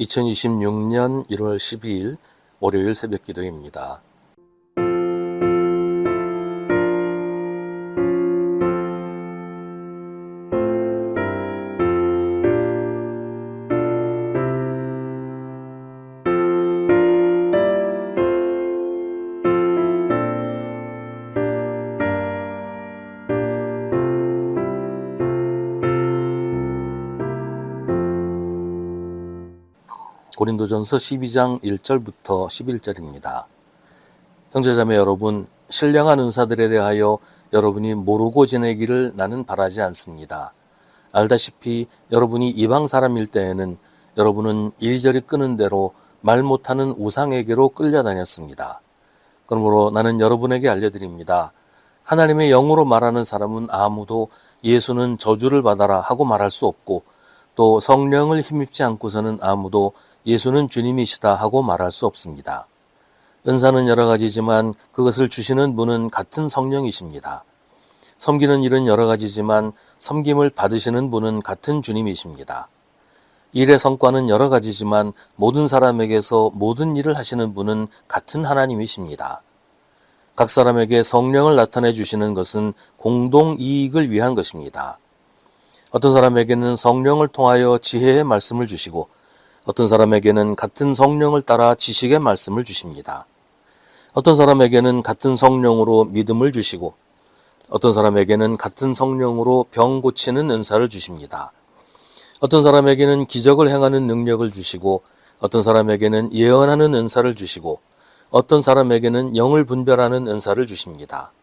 2026년 1월 12일 월요일 새벽 기도입니다. 고린도전서 12장 1절부터 11절입니다. 형제자매 여러분, 신령한 은사들에 대하여 여러분이 모르고 지내기를 나는 바라지 않습니다. 알다시피 여러분이 이방 사람일 때에는 여러분은 이리저리 끄는 대로 말 못하는 우상에게로 끌려다녔습니다. 그러므로 나는 여러분에게 알려드립니다. 하나님의 영으로 말하는 사람은 아무도 예수는 저주를 받아라 하고 말할 수 없고, 또 성령을 힘입지 않고서는 아무도 예수는 주님이시다 하고 말할 수 없습니다. 은사는 여러 가지지만 그것을 주시는 분은 같은 성령이십니다. 섬기는 일은 여러 가지지만 섬김을 받으시는 분은 같은 주님이십니다. 일의 성과는 여러 가지지만 모든 사람에게서 모든 일을 하시는 분은 같은 하나님이십니다. 각 사람에게 성령을 나타내 주시는 것은 공동 이익을 위한 것입니다. 어떤 사람에게는 성령을 통하여 지혜의 말씀을 주시고, 어떤 사람에게는 같은 성령을 따라 지식의 말씀을 주십니다. 어떤 사람에게는 같은 성령으로 믿음을 주시고, 어떤 사람에게는 같은 성령으로 병 고치는 은사를 주십니다. 어떤 사람에게는 기적을 행하는 능력을 주시고, 어떤 사람에게는 예언하는 은사를 주시고, 어떤 사람에게는 영을 분별하는 은사를 주십니다.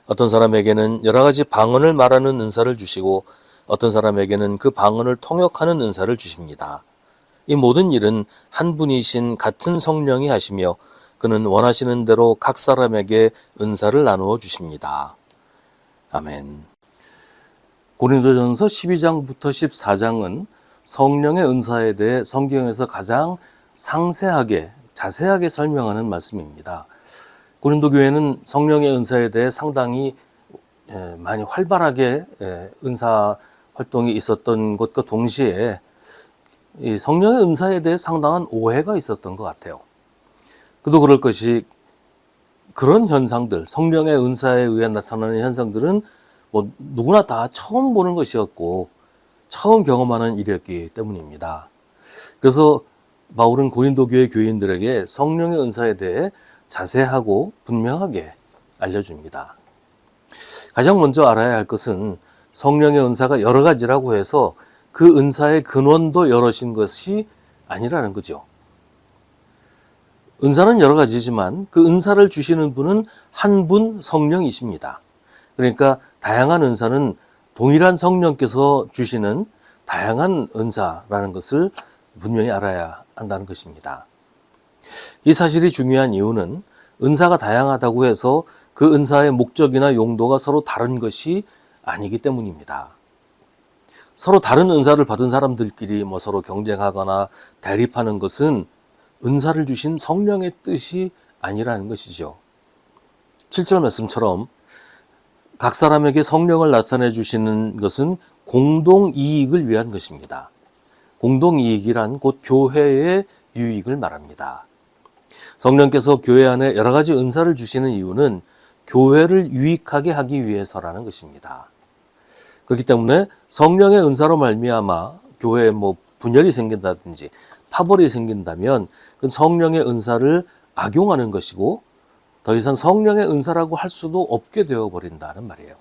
어떤 사람에게는 여러 가지 방언을 말하는 은사를 주시고, 어떤 사람에게는 그 방언을 통역하는 은사를 주십니다. 이 모든 일은 한 분이신 같은 성령이 하시며 그는 원하시는 대로 각 사람에게 은사를 나누어 주십니다. 아멘. 고린도전서 12장부터 14장은 성령의 은사에 대해 성경에서 가장 상세하게, 자세하게 설명하는 말씀입니다. 고린도 교회는 성령의 은사에 대해 상당히 많이 활발하게 은사 활동이 있었던 것과 동시에 이 성령의 은사에 대해 상당한 오해가 있었던 것 같아요. 그도 그럴 것이, 그런 현상들, 성령의 은사에 의해 나타나는 현상들은 누구나 다 처음 보는 것이었고 처음 경험하는 일이었기 때문입니다. 그래서 바울은 고린도 교회 교인들에게 성령의 은사에 대해 자세하고 분명하게 알려줍니다. 가장 먼저 알아야 할 것은 성령의 은사가 여러 가지라고 해서 그 은사의 근원도 여럿인 것이 아니라는 거죠. 은사는 여러 가지지만 그 은사를 주시는 분은 한 분 성령이십니다. 그러니까 다양한 은사는 동일한 성령께서 주시는 다양한 은사라는 것을 분명히 알아야 한다는 것입니다. 이 사실이 중요한 이유는 은사가 다양하다고 해서 그 은사의 목적이나 용도가 서로 다른 것이 아니기 때문입니다. 서로 다른 은사를 받은 사람들끼리 서로 경쟁하거나 대립하는 것은 은사를 주신 성령의 뜻이 아니라는 것이죠. 7절 말씀처럼 각 사람에게 성령을 나타내 주시는 것은 공동 이익을 위한 것입니다. 공동 이익이란 곧 교회의 유익을 말합니다. 성령께서 교회 안에 여러 가지 은사를 주시는 이유는 교회를 유익하게 하기 위해서라는 것입니다. 그렇기 때문에 성령의 은사로 말미암아 교회에 분열이 생긴다든지 파벌이 생긴다면 그 성령의 은사를 악용하는 것이고 더 이상 성령의 은사라고 할 수도 없게 되어버린다는 말이에요.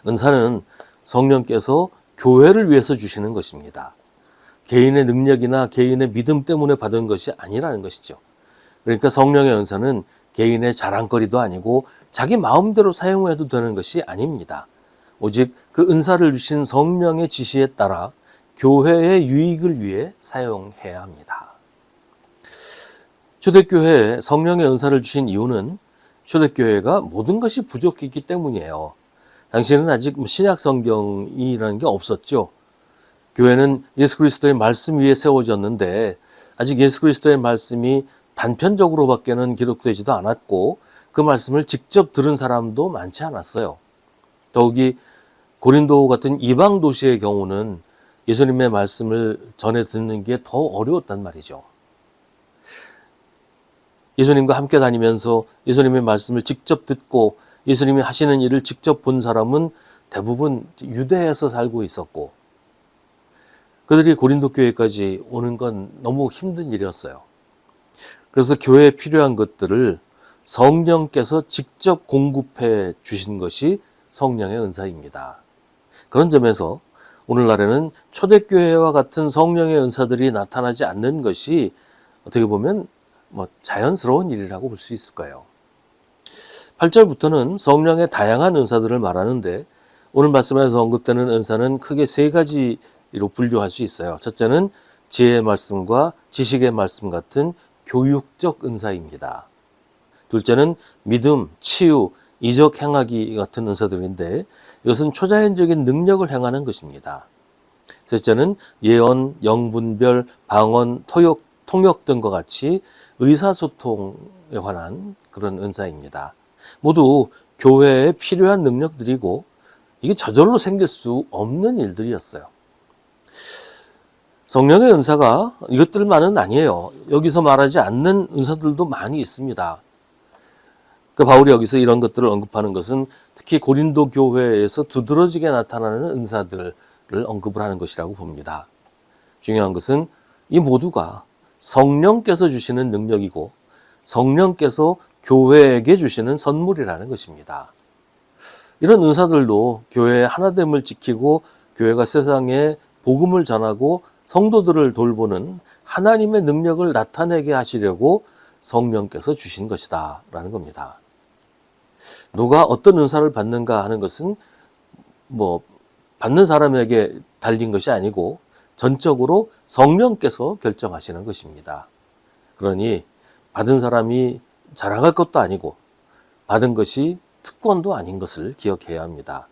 은사는 성령께서 교회를 위해서 주시는 것입니다. 개인의 능력이나 개인의 믿음 때문에 받은 것이 아니라는 것이죠. 그러니까 성령의 은사는 개인의 자랑거리도 아니고 자기 마음대로 사용해도 되는 것이 아닙니다. 오직 그 은사를 주신 성령의 지시에 따라 교회의 유익을 위해 사용해야 합니다. 초대교회에 성령의 은사를 주신 이유는 초대교회가 모든 것이 부족했기 때문이에요. 당시에는 아직 신약 성경이라는 게 없었죠. 교회는 예수 그리스도의 말씀 위에 세워졌는데 아직 예수 그리스도의 말씀이 단편적으로밖에는 기록되지도 않았고 그 말씀을 직접 들은 사람도 많지 않았어요. 더욱이 고린도 같은 이방 도시의 경우는 예수님의 말씀을 전해 듣는 게 더 어려웠단 말이죠. 예수님과 함께 다니면서 예수님의 말씀을 직접 듣고 예수님이 하시는 일을 직접 본 사람은 대부분 유대에서 살고 있었고, 그들이 고린도 교회까지 오는 건 너무 힘든 일이었어요. 그래서 교회에 필요한 것들을 성령께서 직접 공급해 주신 것이 성령의 은사입니다. 그런 점에서 오늘날에는 초대교회와 같은 성령의 은사들이 나타나지 않는 것이 어떻게 보면 자연스러운 일이라고 볼 수 있을 거예요. 8절부터는 성령의 다양한 은사들을 말하는데, 오늘 말씀에서 언급되는 은사는 크게 세 가지로 분류할 수 있어요. 첫째는 지혜의 말씀과 지식의 말씀 같은 교육적 은사입니다. 둘째는 믿음, 치유, 이적 행하기 같은 은사들인데, 이것은 초자연적인 능력을 행하는 것입니다. 셋째는 예언, 영분별, 방언, 통역 등과 같이 의사소통에 관한 그런 은사입니다. 모두 교회에 필요한 능력들이고, 이게 저절로 생길 수 없는 일들이었어요. 성령의 은사가 이것들만은 아니에요. 여기서 말하지 않는 은사들도 많이 있습니다. 바울이 여기서 이런 것들을 언급하는 것은 특히 고린도 교회에서 두드러지게 나타나는 은사들을 언급을 하는 것이라고 봅니다. 중요한 것은 이 모두가 성령께서 주시는 능력이고 성령께서 교회에게 주시는 선물이라는 것입니다. 이런 은사들도 교회의 하나됨을 지키고 교회가 세상에 복음을 전하고 성도들을 돌보는 하나님의 능력을 나타내게 하시려고 성령께서 주신 것이다 라는 겁니다. 누가 어떤 은사를 받는가 하는 것은 받는 사람에게 달린 것이 아니고 전적으로 성령께서 결정하시는 것입니다. 그러니 받은 사람이 자랑할 것도 아니고 받은 것이 특권도 아닌 것을 기억해야 합니다.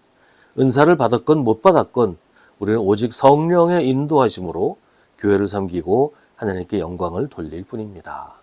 은사를 받았건 못 받았건 우리는 오직 성령의 인도하심으로 교회를 섬기고 하나님께 영광을 돌릴 뿐입니다.